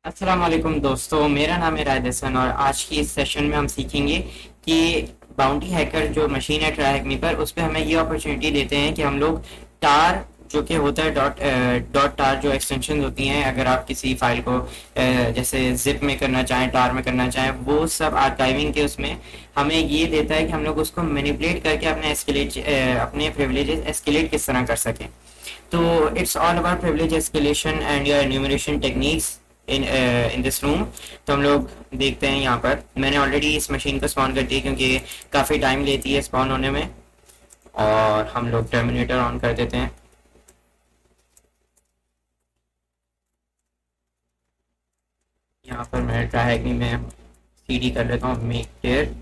अस्सलाम वालेकुम दोस्तों, मेरा नाम है रायद हसन और आज की इस सेशन में हम सीखेंगे कि बाउंटी हैकर जो मशीन है ट्राइहैकमी पर, उस पे हमें ये अपॉर्चुनिटी देते हैं कि हम लोग टार जो कि होता है डॉट टार जो एक्सटेंशन होती हैं, अगर आप किसी फाइल को जैसे जिप में करना चाहें, टार में करना चाहें, वो सब आर्काइविंग के उसमें हमें ये देता है कि हम लोग उसको मैनिपुलेट करके अपने प्रिविलेजेस एस्केलेट किस तरह कर सकें। तो it's all about privilege escalation and your enumeration techniques in this room. तो हम लोग देखते हैं, यहाँ पर मैंने ऑलरेडी इस मशीन को स्पॉन कर दी क्योंकि काफ़ी टाइम लेती है स्पॉन होने में। और हम लोग टर्मिनेटर ऑन कर देते हैं। यहाँ पर मैं ट्राइहैकमी में सीडी कर लेता हूँ, मेक क्लियर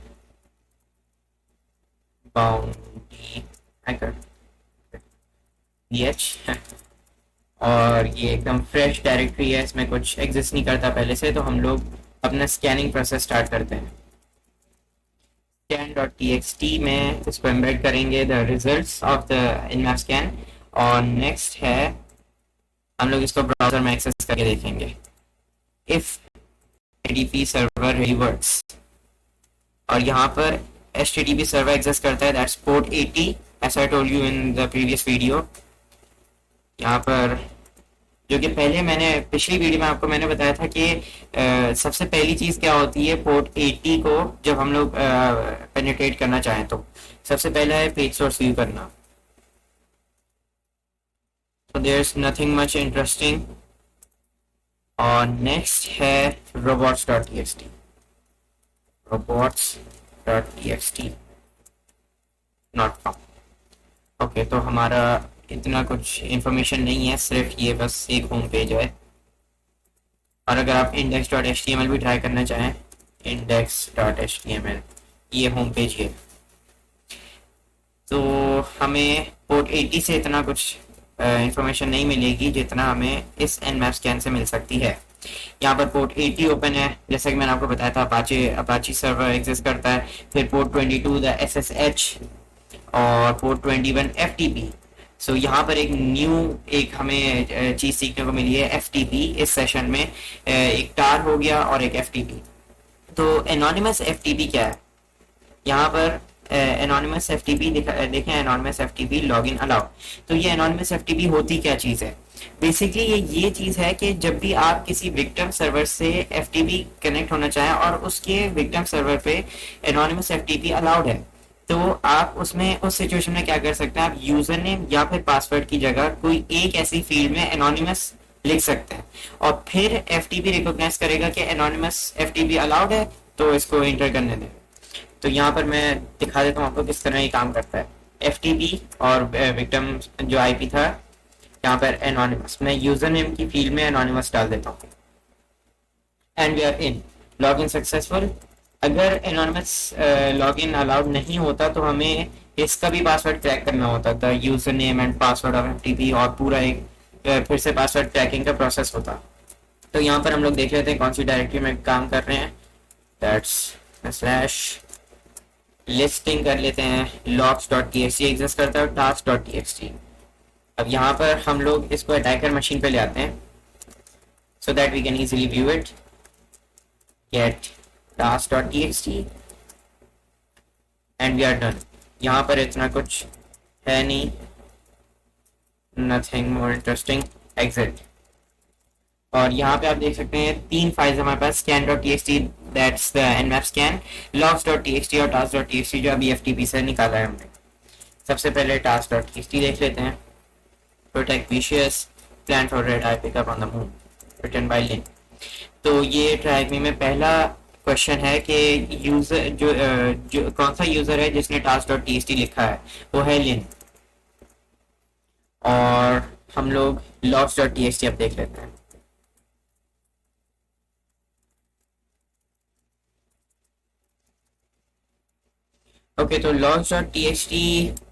बाउंडी हैकर और ये एकदम फ्रेश डायरेक्टरी है, इसमें कुछ एग्जिस्ट नहीं करता पहले से। तो हम लोग अपना स्कैनिंग प्रोसेस स्टार्ट करते हैं। scan.txt में इसको एम्बेड करेंगे the results of the Nmap scan. और नेक्स्ट है, हम लोग इसको ब्राउजर में एक्सेस करके देखेंगे if HTTP server really works. और यहाँ पर HTTP सर्वर एग्जिस्ट करता है, that's port 80 as I told you in the previous video. यहाँ पर जो कि पहले मैंने पिछली वीडियो में आपको मैंने बताया था कि सबसे पहली चीज़ क्या होती है पोर्ट 80 को जब हम लोग पेनिट्रेट करना चाहें तो सबसे पहला है पेज सोर्स व्यू करना। तो there is nothing much interesting. और नेक्स्ट है robots.txt। robots.txt not found. Okay, तो हमारा इतना कुछ इंफॉर्मेशन नहीं है, सिर्फ ये बस एक होम पेज है। और अगर आप index.html भी ट्राई करना चाहें, index.html ये होम पेज है। तो हमें पोर्ट 80 से इतना कुछ इंफॉर्मेशन नहीं मिलेगी जितना हमें इस nmap स्कैन से मिल सकती है। यहाँ पर पोर्ट 80 ओपन है, जैसा कि मैंने आपको बताया था अपाची सर्वर एग्जिस्ट करता है। फिर पोर्ट 22 द SSH और पोर्ट 21 FTP। सो यहाँ पर एक हमें चीज़ सीखने को मिली है, FTP इस सेशन में। एक टार हो गया और एक FTP। तो एनोनिमस FTP क्या है? यहाँ पर एनोनिमस FTP देखें, एनोनिमस FTP लॉगिन अलाउड। तो ये एनोनिमस FTP होती क्या चीज़ है? बेसिकली ये चीज़ है कि जब भी आप किसी विक्टिम सर्वर से FTP कनेक्ट होना चाहें और उसके विक्टिम सर्वर पे एनोनिमस FTP अलाउड है, तो आप उसमें उस सिचुएशन में क्या कर सकते हैं, आप यूजर नेम या फिर पासवर्ड की जगह कोई एक ऐसी फील्ड में एनोनिमस लिख सकते हैं और फिर FTP रिकॉग्नाइज करेगा कि एनोनिमस FTP अलाउड है, तो इसको इंटर करने दें। तो यहाँ पर मैं दिखा देता हूँ आपको किस तरह ये काम करता है। FTP और विक्टिम जो IP था, यहाँ पर एनोनिमस, मैं यूजर नेम की फील्ड में एनोनिमस डाल देता हूँ and we are in, log in successful. अगर एनोनिमस लॉगिन अलाउड नहीं होता तो हमें इसका भी पासवर्ड क्रैक करना होता था, user name and password of FTP, और पूरा एक फिर से पासवर्ड क्रैकिंग का प्रोसेस होता। तो यहाँ पर हम लोग देख लेते हैं कौन सी डायरेक्टरी में काम कर रहे हैं। दैट्स स्लैश लिस्टिंग कर लेते हैं, logs.txt एग्जिस्ट करता है, task.txt। अब यहाँ पर हम लोग इसको अटैकर मशीन पे ले आते हैं so that we can easily view it। get task.txt and we are done। यहाँ पर इतना कुछ है नहीं, nothing more interesting, exit। और यहाँ पे आप देख सकते हैं तीन फाइल्स हमारे पास, scan.txt that's the nmap scan, logs.txt और task.txt जो अभी FTP से निकाला है हमने। सबसे पहले task.txt देख लेते हैं। protect vicious, plan for red eye, pick up on the moon, written by Lin। तो ये ट्राइहैकमी में पहला क्वेश्चन है कि यूजर जो कौन सा यूजर है जिसने task.txt लिखा है, वो है लिन। और हम लोग logs.txt अब देख लेते हैं। ओके, तो logs.txt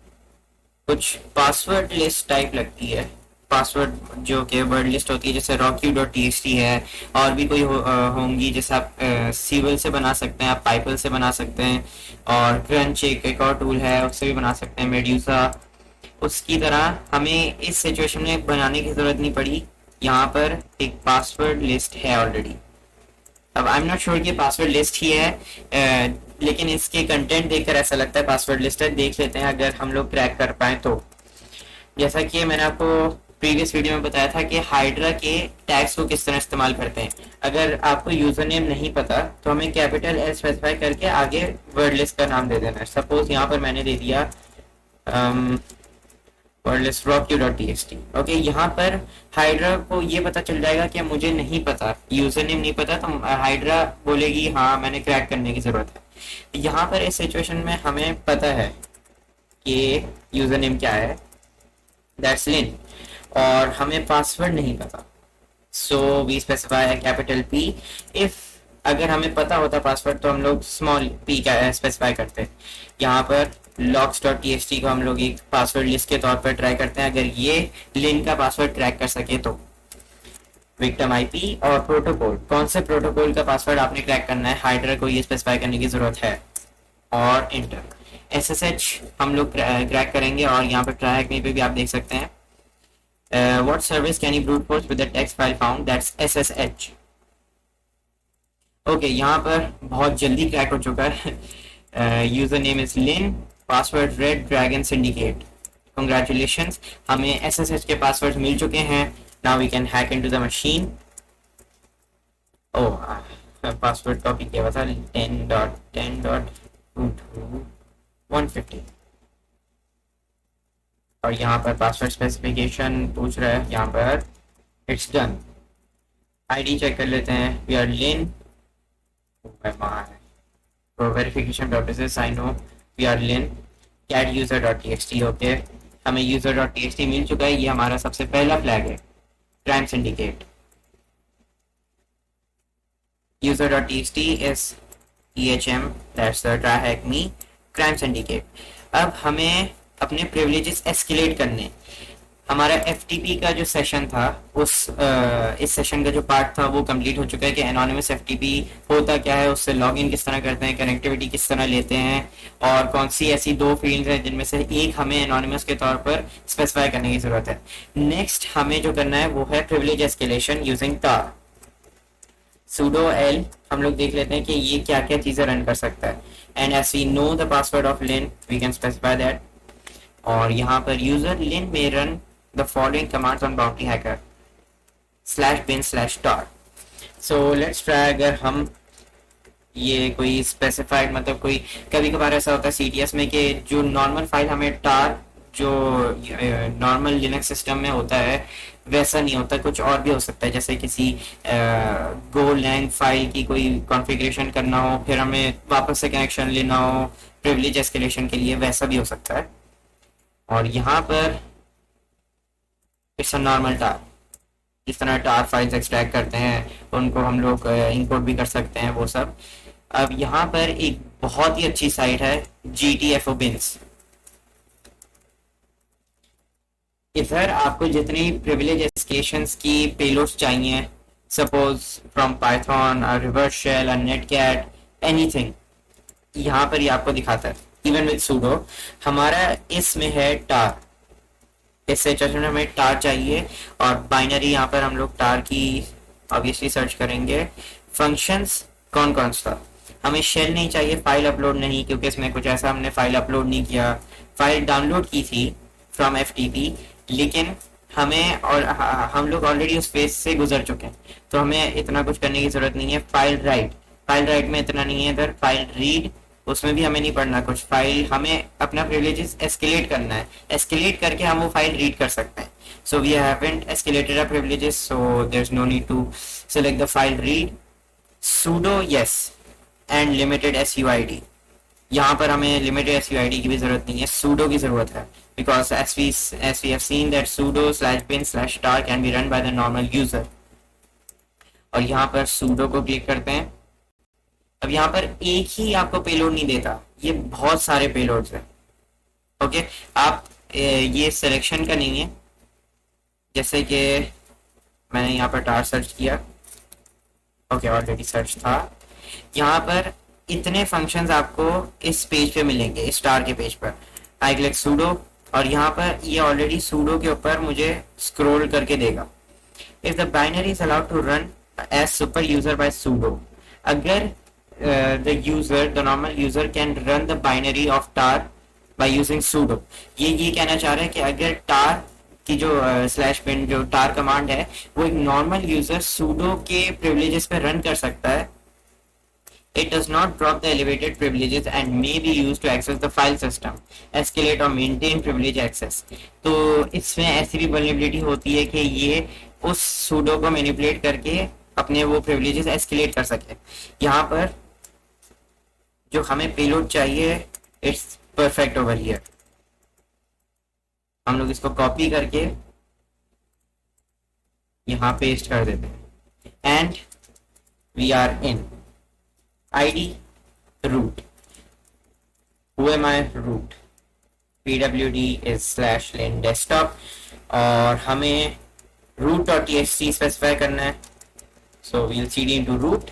कुछ पासवर्ड लिस्ट टाइप लगती है, पासवर्ड जो कि वर्ड लिस्ट होती है, जैसे rockq.txt है, और भी कोई होंगी, जैसे आप सीवल से बना सकते हैं, आप पाइपल से बना सकते हैं, और क्रंच एक और टूल है उससे भी बना सकते हैं, मेड्यूसा। उसकी तरह हमें इस सिचुएशन में बनाने की ज़रूरत नहीं पड़ी, यहाँ पर एक पासवर्ड लिस्ट है ऑलरेडी। अब आई एम नॉट श्योर कि पासवर्ड लिस्ट ही है, लेकिन इसके कंटेंट देखकर ऐसा लगता है पासवर्ड लिस्ट है। देख लेते हैं अगर हम लोग क्रैक कर पाए तो। जैसा कि मैंने आपको प्रीवियस वीडियो में बताया था कि हाइड्रा के टैग्स को किस तरह इस्तेमाल करते हैं। अगर आपको यूजर नेम नहीं पता तो हमें कैपिटल एल स्पेसिफाई करके आगे वर्ड लिस्ट का नाम दे देना है। सपोज यहाँ पर मैंने दे दिया वर्डलिस्ट rockq.txt। ओके, यहाँ पर हाइड्रा को ये पता चल जाएगा कि मुझे नहीं पता, यूजर नेम नहीं पता, तो हाइड्रा बोलेगी हाँ मैंने क्रैक करने की जरूरत है। यहाँ पर इस सिचुएशन में हमें पता है कि यूजर नेम क्या है, दैट्स लिन, और हमें पासवर्ड नहीं पता। So we specify capital P। If अगर हमें पता होता पासवर्ड तो हम लोग स्मॉल p का स्पेसिफाई करते। यहाँ पर logs.txt को हम लोग एक पासवर्ड लिस्ट के तौर पर ट्राई करते हैं, अगर ये लिन का पासवर्ड क्रैक कर सके तो। विक्टिम आईपी और प्रोटोकॉल, कौन से प्रोटोकॉल का पासवर्ड आपने क्रैक करना है, हाइड्रा को ये स्पेसिफाई करने की जरूरत है, और इंटर। SSH हम लोग क्रैक करेंगे, और यहाँ पर ट्राई में भी आप देख सकते हैं what service can you brute force with the text file found, that's SSH। Okay, यहाँ पर बहुत जल्दी क्रैक हो चुका है। User name is Lin, password red dragon syndicate. Congratulations, हमें SSH के पासवर्ड मिल चुके हैं। Now we can hack into the machine. Oh, password copy किया हुआ था 10.10.22.150, और यहाँ पर पासवर्ड स्पेसिफिकेशन पूछ रहा है, यहाँ पर इट्स डन। आईडी चेक कर लेते हैं, we are Lin. For verification purposes, I know we are lin cat user.txt। Okay, हमें user.txt मिल चुका है, ये हमारा सबसे पहला फ्लैग है, crime syndicate। user.txt is ehm, that's the try hack me crime syndicate। अब हमें अपने privileges escalate करने। हमारा FTP का जो सेशन था, इस सेशन का जो पार्ट था वो कंप्लीट हो चुका है कि एनोनिमस FTP होता क्या है, उससे लॉगिन किस तरह करते हैं, कनेक्टिविटी किस तरह लेते हैं, और कौन सी ऐसी दो फील्ड्स हैं जिनमें से एक हमें एनोनिमस के तौर पर स्पेसिफाई करने की जरूरत है। नेक्स्ट हमें जो करना है वो है privilege escalation using tar। sudo l हम लोग देख लेते हैं कि ये क्या क्या चीजें रन कर सकता है, and as we know the password of Lin we can specify that. और यहाँ पर यूजर लिन में run the following commands on bounty hacker /bin/tar। so let's try। अगर हम ये कोई स्पेसिफाइड, मतलब कोई कभी कभार ऐसा होता है CTS में कि जो नॉर्मल फाइल हमें tar जो नॉर्मल लिनक्स सिस्टम में होता है वैसा नहीं होता, कुछ और भी हो सकता है, जैसे किसी गोलैंग फाइल की कोई कॉन्फ़िगरेशन करना हो, फिर हमें वापस से कनेक्शन लेना हो प्रिविलेज एस्केलेशन के लिए, वैसा भी हो सकता है। और यहाँ पर इट्स अ नॉर्मल tar, जिस तरह tar फाइल्स एक्सट्रैक्ट करते हैं उनको हम लोग इंपोर्ट भी कर सकते हैं, वो सब। अब यहाँ पर एक बहुत ही अच्छी साइट है GTFO bins। इधर आपको जितनी प्रिविलेज एस्केलेशंस की पेलोड्स चाहिए, suppose from Python, reverse shell, netcat, anything, यहाँ पर ये आपको दिखाता है। इवन विद sudo हमारा इसमें है tar। इस सिचुएशन में हमें tar चाहिए, और बाइनरी यहाँ पर हम लोग tar की ऑब्वियसली सर्च करेंगे। फंक्शंस कौन कौन सा, हमें शेल नहीं चाहिए, फाइल अपलोड नहीं, क्योंकि इसमें कुछ ऐसा हमने फाइल अपलोड नहीं किया। फाइल डाउनलोड की थी फ्रॉम FTP, लेकिन हमें, और हम लोग ऑलरेडी उस फेज से गुजर चुके हैं, तो हमें इतना कुछ करने की जरूरत नहीं है। फाइल राइट में इतना नहीं है। इधर फाइल रीड, उसमें भी हमें नहीं पढ़ना कुछ। फाइल हमें अपना प्रिविलेजेस एस्केलेट करना है, एस्केलेट करके हम वो फाइल रीड कर सकते हैं। So we haven't escalated our privileges, so there is no need to select the file read. sudo yes and limited SUID, यहाँ पर हमें लिमिटेड SUID की भी जरूरत नहीं है, sudo की जरूरत है, because as we have seen that sudo/bin/tar can be run by the normal user। और यहाँ पर sudo को क्लिक करते हैं। अब यहाँ पर एक ही आपको पेलोड नहीं देता, ये बहुत सारे पेलोड्स हैं। ओके, आप ये सिलेक्शन का नहीं है, जैसे कि मैंने यहाँ पर tar सर्च किया, ओके ऑलरेडी सर्च था। यहाँ पर इतने फंक्शंस आपको इस पेज पे मिलेंगे, इस tar के पेज पर। आई क्लिक sudo, और यहाँ पर ये ऑलरेडी sudo के ऊपर मुझे स्क्रॉल करके देगा। if the binary is allowed to run as super user by sudo, अगर the normal user can run the binary of tar by using sudo, ये कहना चाह रहा है कि अगर tar की जो स्लैश बिन जो tar कमांड है वो एक नॉर्मल यूजर sudo के प्रिविलेजेस पे रन कर सकता है, it does not drop the elevated privileges and may be used to access the file system, escalate or maintain privilege access. तो इसमें ऐसी भी vulnerability होती है कि ये उस sudo को manipulate करके अपने वो privileges escalate कर सके. यहाँ पर जो हमें payload चाहिए it's perfect over here. हम लोग इसको copy करके यहाँ paste कर देते हैं and we are in. ID root. Who am I? Root. pwd is /lin desktop और हमें root.txt specify करना है. So we'll cd into root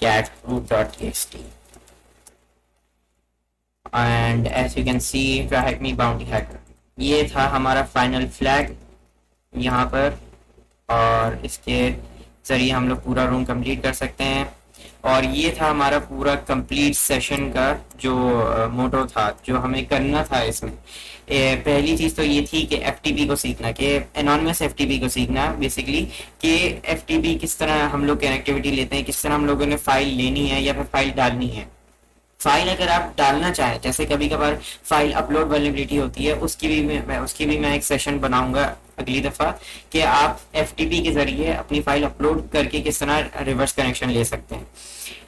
cat root.txt and as you can see try hack me bounty hacker. ये था हमारा final flag यहाँ पर और इसके जरिए हम लोग पूरा रूम कंप्लीट कर सकते हैं. और ये था हमारा पूरा कंप्लीट सेशन का जो मोटो था जो हमें करना था इसमें. पहली चीज़ तो ये थी कि एफटीपी को सीखना, कि एनोनिमस एफटीपी को सीखना बेसिकली, कि एफटीपी किस तरह हम लोग कनेक्टिविटी लेते हैं, किस तरह हम लोगों ने फाइल लेनी है या फिर फाइल डालनी है. फाइल अगर आप डालना चाहें, जैसे कभी कभार फाइल अपलोड वल्नरेबिलिटी होती है, उसकी भी मैं एक सेशन बनाऊंगा अगली दफ़ा कि आप एफटीपी के ज़रिए अपनी फाइल अपलोड करके किस तरह रिवर्स कनेक्शन ले सकते हैं.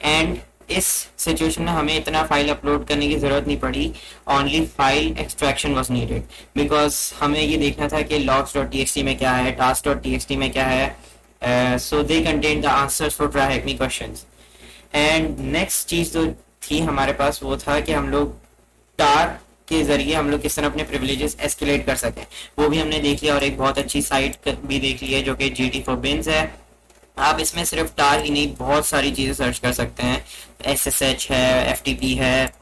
एंड इस सिचुएशन में हमें इतना फाइल अपलोड करने की ज़रूरत नहीं पड़ी, only file extraction was needed, because हमें ये देखना था कि logs.txt में क्या है, task.txt में क्या है. So they contain the answers for try hack me questions. And next चीज़ तो थी हमारे पास वो था कि हम लोग टार के जरिए हम लोग किस तरह अपने प्रिविलेजेस एस्केलेट कर सकें, वो भी हमने देख लिया. और एक बहुत अच्छी साइट भी देख ली है जो कि GT for Bins है. आप इसमें सिर्फ टार ही नहीं बहुत सारी चीज़ें सर्च कर सकते हैं. SSH है, FTP है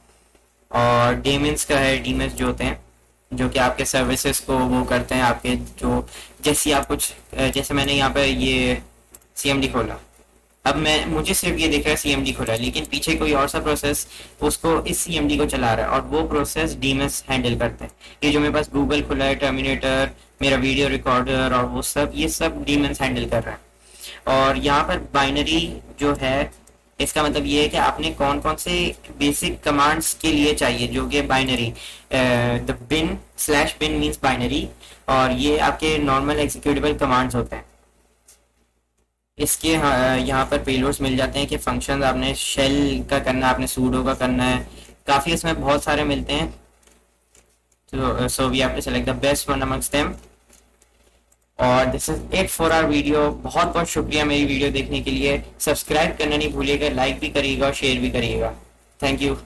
और डेमिन्स का है, डीमेंस जो होते हैं जो कि आपके सर्विसेज को वो करते हैं आपके जो जैसे मैंने यहाँ पे ये CMD खोला, अब मुझे सिर्फ ये दिख रहा है CMD खुला है, लेकिन पीछे कोई और सा प्रोसेस उसको इस CMD को चला रहा है और वो प्रोसेस डीमस हैंडल करते हैं. ये जो मेरे पास गूगल खुला है, टर्मिनेटर, मेरा वीडियो रिकॉर्डर और वो सब, ये सब डीमस हैंडल कर रहा है. और यहाँ पर बाइनरी जो है, इसका मतलब ये है कि आपने कौन कौन से बेसिक कमांड्स के लिए चाहिए, जो कि binary the bin/bin means binary, और ये आपके नॉर्मल एग्जीक्यूटेबल कमांड्स होते हैं. इसके यहाँ पर पेलोड्स मिल जाते हैं कि फंक्शन आपने शेल का करना है, आपने सूडो का करना है, काफ़ी इसमें बहुत सारे मिलते हैं. तो so we have to select the best one amongst them. और this is it for our video. बहुत बहुत शुक्रिया मेरी वीडियो देखने के लिए. सब्सक्राइब करना नहीं भूलिएगा, लाइक भी करिएगा और शेयर भी करिएगा. Thank you.